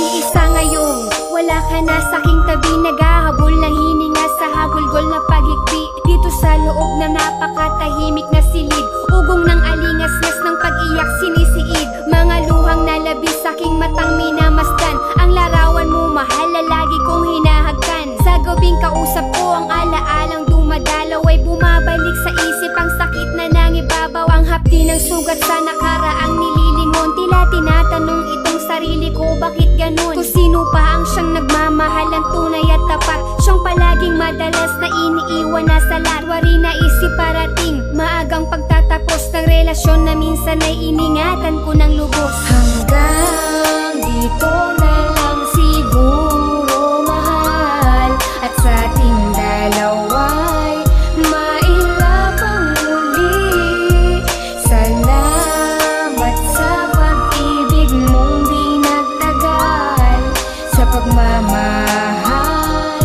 nag-iisa ngayong wala ka na sa'king tabi, naghahabol ng hininga sa hagulgol na paghikbi. Dito sa loob na napakatahimik na silid, ugong ng alingas-ngas ng pag-iyak sinisiid. Mga luhang nalabis sa'king matang minamasdan, ang larawan mo mahal na lagi kong hinahagkan. Sa gabing kausap ko ang alaalang dumadalaw, ay bumabalik sa isip ang sakit na nangibabaw. Ang hapdi ng sugat sa nakaraang nililingon, tila tinatanong itong sarili ko, bakit ganun? Kung sino pa ang siyang nagmamahal ng tunay at tapat, siyang palaging madalas na iniiwan na sa latwari na isip parating maagang pagtatapos ng relasyon na minsan ay iningatan ko ng lubos. Hanggang dito na lang siguro mahal, at sa ating dalawa'y mailapang muli. Salamat sa pag-ibig mong di nagtagal, sa pagmamahal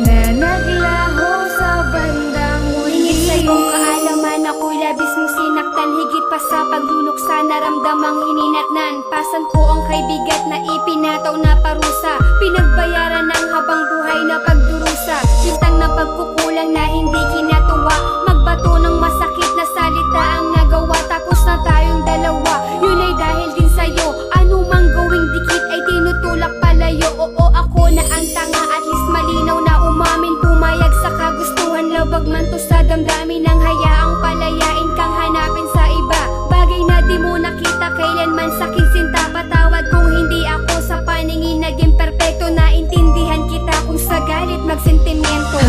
na naglaho sa bandang huli. Hingit sa iyong kaalaman ako'y labis mong sinaktan, higit pa sa pagluluksa naramdamang hininatnan. Pasan ko ang kay bigat na ipinataw na parusa, pinagbayaran ng habang buhay na pagdurusa. Bintang na pagkukulang na hindi kinatuwa, magbato ng masakit na salita ang nagawa. Tapos na tayong dalawa, yun ay dahil din sa'yo. Ano mang gawing dikit ay tinutulak palayo. Oo, ako na ang tanga, at least malinaw na umamin, pumayag sa kagustuhan. Labag man to sa damdamin, nang hayaang palayain kang hanapin sa iba. Bagay na di mo nakita kailanman sa'king sinta. Patawad kung hindi ako sa paningin naging perpekto, naintindihan kita kung sa galit magsentimiento.